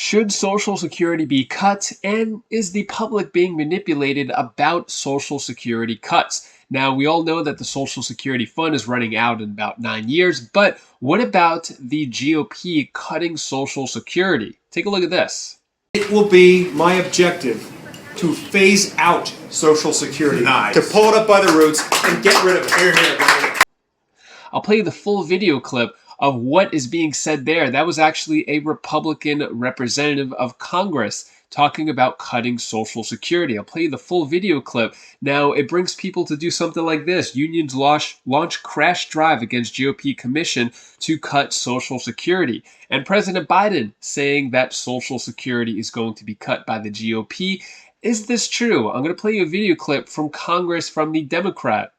Should Social Security be cut? And is the public being manipulated about Social Security cuts? Now, we all know that the Social Security fund is running out in about 9 years, but what about the GOP cutting Social Security? Take a look at this. It will be my objective to phase out Social Security, to pull it up by the roots and get rid of it. Here, here. I'll play the full video clip of what is being said there. That was actually a Republican representative of Congress talking about cutting Social Security. I'll play you the full video clip. Now, it brings people to do something like this. Unions launch crash drive against GOP commission to cut Social Security. And President Biden saying that Social Security is going to be cut by the GOP. Is this true? I'm going to play you a video clip from Congress from the Democrat.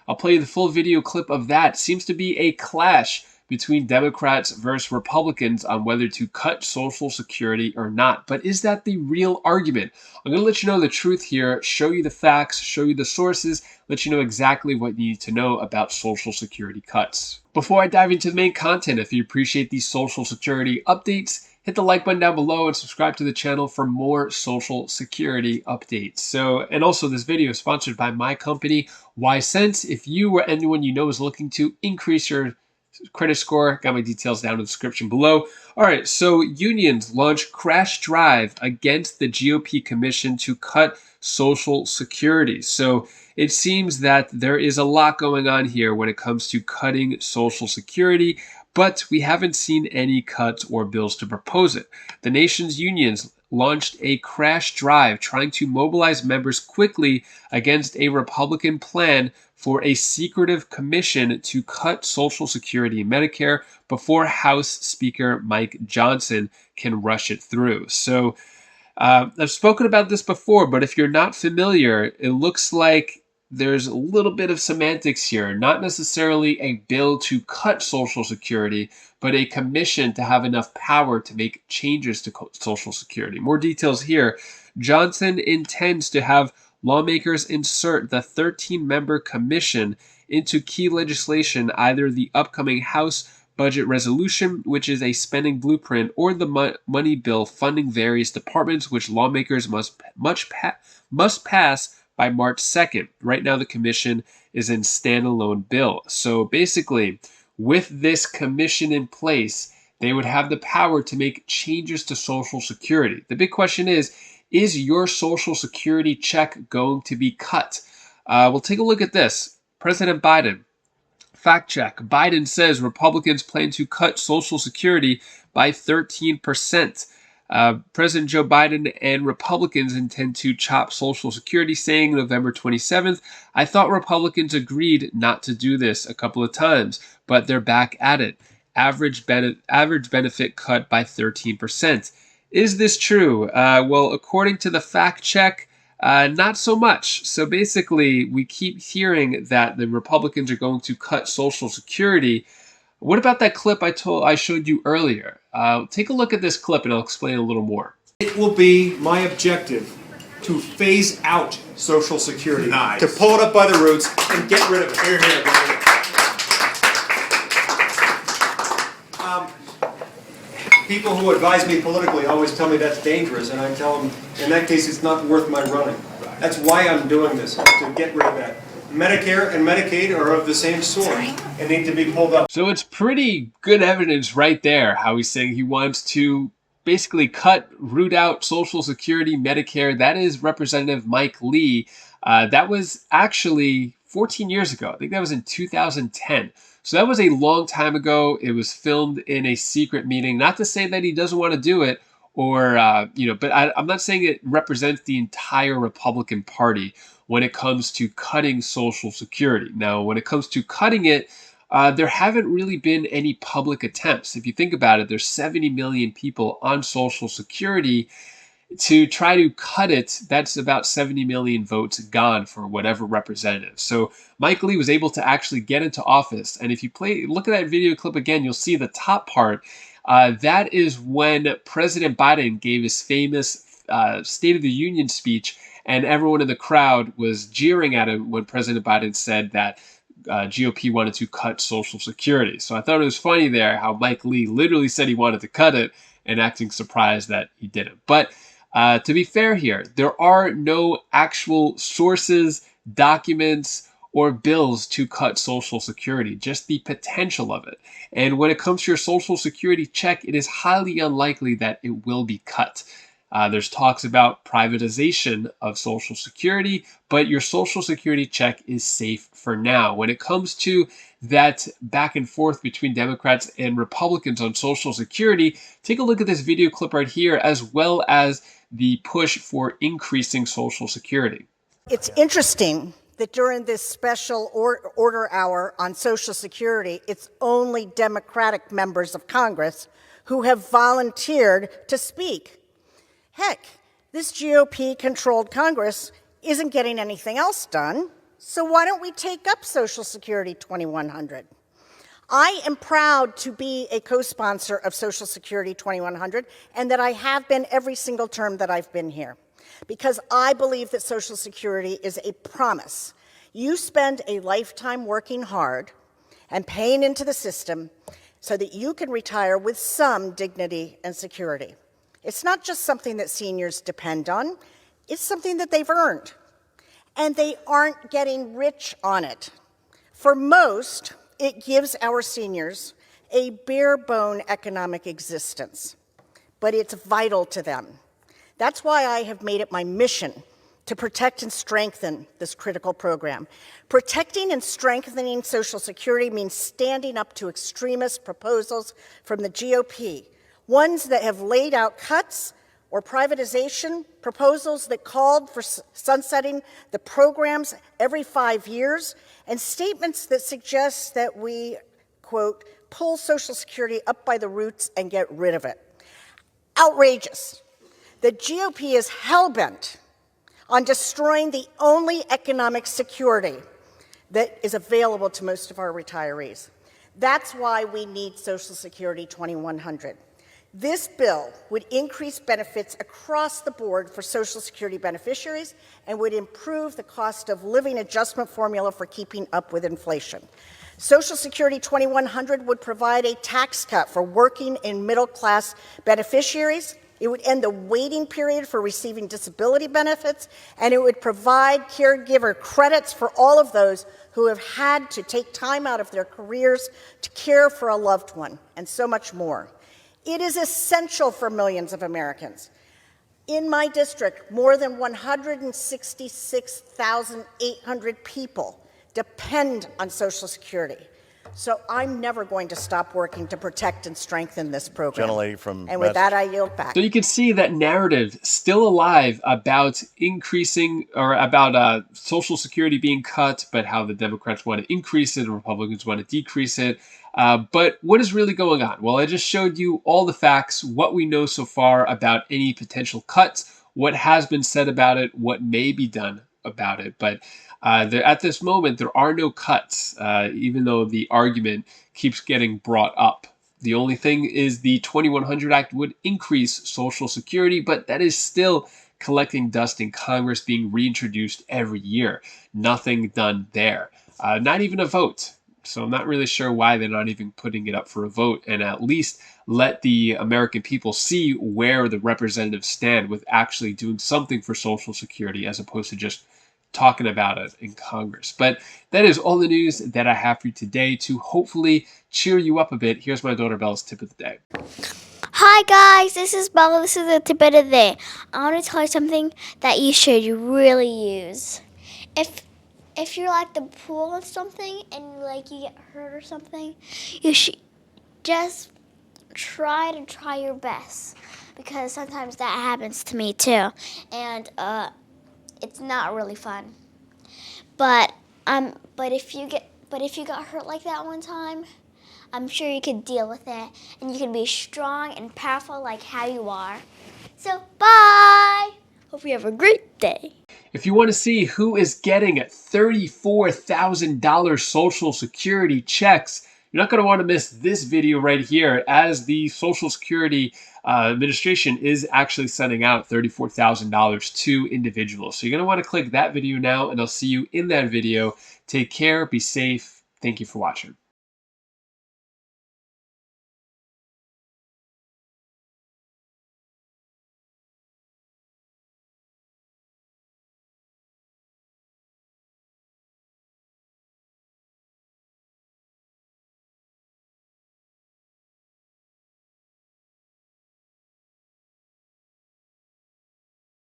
I'll play you the full video clip of that. Seems to be a clash between Democrats versus Republicans on whether to cut Social Security or not. But is that the real argument? I'm going to let you know the truth here, show you the facts, show you the sources, let you know exactly what you need to know about Social Security cuts. Before I dive into the main content, if you appreciate these Social Security updates, hit the like button down below and subscribe to the channel for more Social Security updates. And also this video is sponsored by my company, YSense. If you or anyone you know is looking to increase your credit score, got my details down in the description below. All right, so unions launch crash drive against the GOP commission to cut Social Security. So it seems that there is a lot going on here when it comes to cutting Social Security, but we haven't seen any cuts or bills to propose it. The nation's unions launched a crash drive trying to mobilize members quickly against a Republican plan for a secretive commission to cut Social Security and Medicare before House Speaker Mike Johnson can rush it through. So I've spoken about this before, but if you're not familiar, it looks like there's a little bit of semantics here. Not necessarily a bill to cut Social Security, but a commission to have enough power to make changes to Social Security. More details here. Johnson intends to have lawmakers insert the 13-member commission into key legislation, either the upcoming House budget resolution, which is a spending blueprint, or the money bill funding various departments, which lawmakers must pass by March 2nd. Right now, the commission is in standalone bill. So basically, with this commission in place, they would have the power to make changes to Social Security. The big question is your Social Security check going to be cut? We'll take a look at this. President Biden. Fact check. Biden says Republicans plan to cut Social Security by 13%. President Joe Biden and Republicans intend to chop Social Security, saying November 27th, I thought Republicans agreed not to do this a couple of times, but they're back at it. Average benefit cut by 13%. Is this true? Well, according to the fact check, not so much. So basically, we keep hearing that the Republicans are going to cut Social Security. What about that clip I showed you earlier? Take a look at this clip and I'll explain a little more. It will be my objective to phase out Social Security, to pull it up by the roots and get rid of it. Here, here, people who advise me politically always tell me that's dangerous, and I tell them, in that case, it's not worth my running. That's why I'm doing this, to get rid of that. Medicare and Medicaid are of the same sort and need to be pulled up. So it's pretty good evidence right there how he's saying he wants to basically root out Social Security, Medicare. That is Representative Mike Lee. That was actually 14 years ago. I think that was in 2010. So that was a long time ago. It was filmed in a secret meeting. Not to say that he doesn't want to do it, or but I'm not saying it represents the entire Republican Party when it comes to cutting Social Security. Now, when it comes to cutting it, there haven't really been any public attempts. If you think about it, there's 70 million people on Social Security. To try to cut it, that's about 70 million votes gone for whatever representative. So Mike Lee was able to actually get into office. And if you look at that video clip again, you'll see the top part. That is when President Biden gave his famous State of the Union speech, and everyone in the crowd was jeering at him when President Biden said that GOP wanted to cut Social Security. So I thought it was funny there how Mike Lee literally said he wanted to cut it, and acting surprised that he didn't. But to be fair here, there are no actual sources, documents, or bills to cut Social Security, just the potential of it. And when it comes to your Social Security check, it is highly unlikely that it will be cut. There's talks about privatization of Social Security, but your Social Security check is safe for now. When it comes to that back and forth between Democrats and Republicans on Social Security, take a look at this video clip right here, as well as the push for increasing Social Security. It's interesting that during this special order hour on Social Security, it's only Democratic members of Congress who have volunteered to speak. Heck, this GOP-controlled Congress isn't getting anything else done, so why don't we take up Social Security 2100? I am proud to be a co-sponsor of Social Security 2100, and that I have been every single term that I've been here, because I believe that Social Security is a promise. You spend a lifetime working hard and paying into the system so that you can retire with some dignity and security. It's not just something that seniors depend on, it's something that they've earned. And they aren't getting rich on it. For most, it gives our seniors a bare-bone economic existence, but it's vital to them. That's why I have made it my mission to protect and strengthen this critical program. Protecting and strengthening Social Security means standing up to extremist proposals from the GOP, ones that have laid out cuts or privatization, proposals that called for sunsetting the programs every 5 years, and statements that suggest that we, quote, pull Social Security up by the roots and get rid of it. Outrageous. The GOP is hell-bent on destroying the only economic security that is available to most of our retirees. That's why we need Social Security 2100. This bill would increase benefits across the board for Social Security beneficiaries and would improve the cost of living adjustment formula for keeping up with inflation. Social Security 2100 would provide a tax cut for working and middle-class beneficiaries. It would end the waiting period for receiving disability benefits, and it would provide caregiver credits for all of those who have had to take time out of their careers to care for a loved one, and so much more. It is essential for millions of Americans. In my district, more than 166,800 people depend on Social Security. So I'm never going to stop working to protect and strengthen this program. And with that, I yield back. So you can see that narrative still alive about increasing, or about Social Security being cut, but how the Democrats want to increase it and Republicans want to decrease it. But what is really going on? Well, I just showed you all the facts, what we know so far about any potential cuts, what has been said about it, what may be done about it. But at this moment, there are no cuts, even though the argument keeps getting brought up. The only thing is the 2100 Act would increase Social Security, but that is still collecting dust in Congress, being reintroduced every year. Nothing done there. Not even a vote. So I'm not really sure why they're not even putting it up for a vote, and at least let the American people see where the representatives stand with actually doing something for Social Security as opposed to just talking about it in Congress. But that is all the news that I have for you today to hopefully cheer you up a bit. Here's my daughter Bella's tip of the day. Hi guys, this is Bella. This is the tip of the day. I want to tell you something that you should really use. If you're like the pool or something and like you get hurt or something, you should just try your best, because sometimes that happens to me too, and it's not really fun. But if you got hurt like that one time, I'm sure you could deal with it, and you can be strong and powerful like how you are. So bye. Hope you have a great day. If you want to see who is getting $34,000 Social Security checks, you're not going to want to miss this video right here, as the Social Security Administration is actually sending out $34,000 to individuals. So you're going to want to click that video now, and I'll see you in that video. Take care, be safe. Thank you for watching.